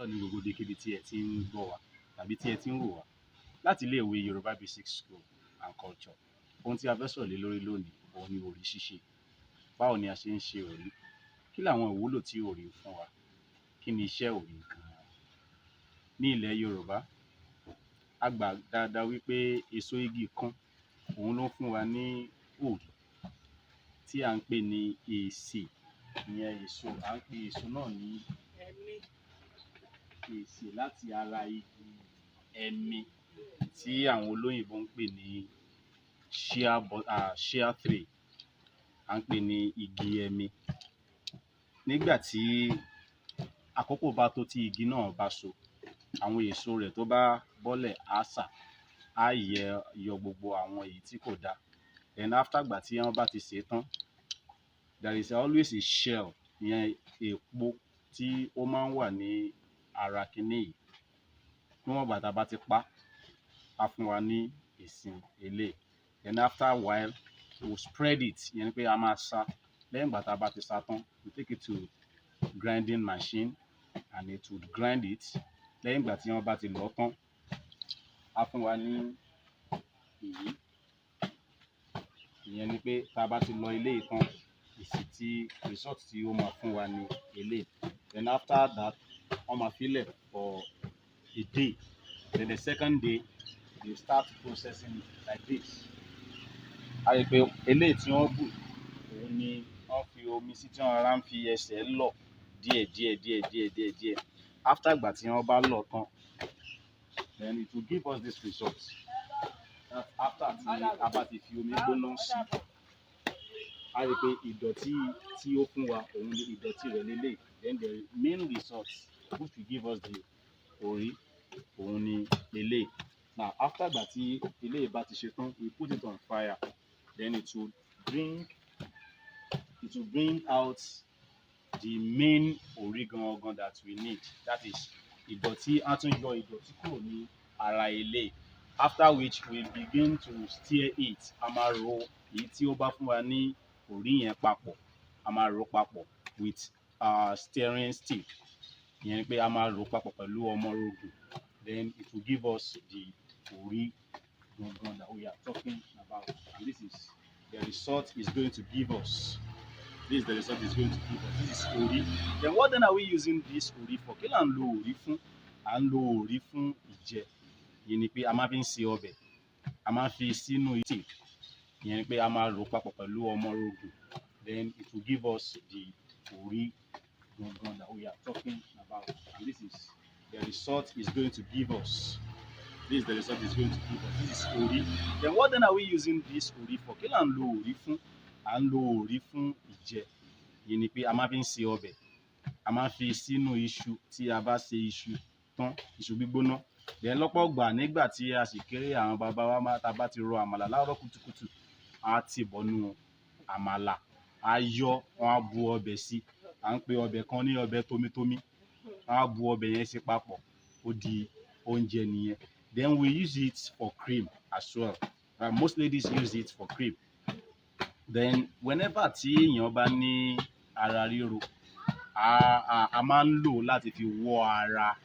ní gbogbo ibikíbi tí ẹ ti ń gbọ́ wa tàbí tí ẹ ti ń wò wá láti iléèwé Yorùbá Basic School and Culture. Ohun tí a fẹ́ sọ̀rọ̀ lé lórí lónìí òun ni òrí ṣíṣe. Báwo ni a ṣe ń ṣe òrí? Kí làwọn ìwúlò tí òrí ń fún wa? Kí ni iṣẹ́ òrí gan-an? Ní ilẹ̀ Yorùbá, a gbà dáadáa wípé èso igi kan òun ló ń fún wa ní òrí tí à ń pè ní èsè. Ìyẹn èso, à ń pè èso náà ní èsè láti ara igi ẹ̀mí tí àwọn olóyìnbó ń pè ní Shea tree. À ń pè ní igi ẹ̀mí. Nígbà tí àkókò bá tó tí igi náà bá so, àwọn èso rẹ̀ tó bá bọ́lẹ̀ á sà, á yọ gbogbo àwọn èyí tí kò dáa. Then after ìgbà tí wọ́n bá ti sè é tán, there is always a shell, ìyẹn èpo tí ó máa ń wà ní ara kiní yìí. Níwọ̀n ìgbà tá a bá ti pa á fún wa ní ìsìn eléyìí. Then after a while, we will spread it, ìyẹn ni pé a máa sá. Lẹ́yìn ìgbà tá a bá ti sá tán, we take it to grinding machine and it would grind it. Lẹ́yìn ìgbà tí wọ́n bá ti lọ̀ ọ́ tán, á fún wa ní èyí. Ìyẹn ni pé tá a bá ti lọ eléyìí tán, èsì tí result tí ó máa fún wa ní eléyìí. Then after that, wọ́n máa fi lẹ̀ for a day. Then the second day, they start processing it like this. A rí i pé eléyìí tí wọ́n bù òun ni wọ́n fi omi sí, tí wọ́n rárá ń fi ẹsẹ̀ lọ̀ díẹ̀. After ìgbà tí wọ́n bá lọ̀ tán, then it will give us this result. After tí a bá ti fi omi gbóná sí, a rí i pé ìdọ̀tí tí ó fún wa òun ni ìdọ̀tí rẹ̀ lélẹ̀. Then the main result which will give us the òrí òun ni eléyìí. Now after ìgbà tí eléyìí bá ti ṣe tán, we put it on fire. Then it will bring out the main òrí gangan that we need. That is ìdọ̀tí. Á tún yọ ìdọ̀tí kúrò ní ara eléyìí. After which we begin to stir it. A máa ro èyí tí ó bá fún wa ní òrí yẹn papọ̀. A máa ro papọ̀ with stirring stick. Ìyẹn ni pé a máa ro papọ̀ pẹ̀lú ọmọrogùn. Then it will give us the òrí gangan that we are talking about. And this is the result is going to give us. This is the result is going to give us. This is òrí. Then what then are we using this òrí for? Kí là ń lo òrí fún? À ń lo òrí fún ìjẹ. Ìyẹn ni pé a máa fi ń se ọbẹ̀. A máa fi sínú stick. Ìyẹn ni pé a máa ro papọ̀ pẹ̀lú ọmọrogùn. Then it will give us the òrí gangan that we are talking about. And this is the result is going to give us. This is the result is going to give us. This is òrí. Then what then are we using this òrí for? Kí là ń lo òrí fún? À ń lo òrí fún ìjẹ. Ìyẹn ni pé a máa fi ń se ọbẹ̀. A máa fi sínú iṣu tí a bá se iṣu tán, iṣu gbígbóná. Then lọ́pọ̀ ìgbà nígbà tí a sì kéré, àwọn bàbá wa máa, tá a bá ti ro àmàlà láàárọ̀ kùtùkùtù, á ti bọnú àmàlà, á yọ, wọ́n á bu ọbẹ̀ sí. À ń pe ọbẹ̀ kan ní ọbẹ̀ tómítómí. Wọ́n á bu ọbẹ̀ yẹn sí papọ̀, ó di oúnjẹ nìyẹn. Then we use it for cream as well. Most ladies use it for cream. Then whenever tí èèyàn bá ní ara ríro, a máa ń lò láti fi wọ́ ara.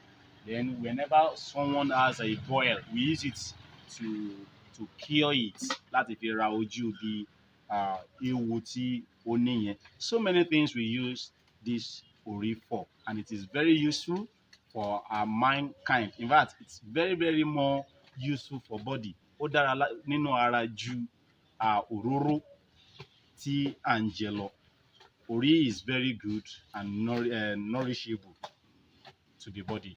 Then whenever someone has a boil, we use it to cure it, láti fi ra ojú bí ewu tí ó níyẹn. So many things we use this òrí for, and it is very useful for our mankind. In fact, it's very more useful for body. Ó dára nínú ara ju òróró tí à ń jẹ lọ. Òrí is very good and nourishable to the body.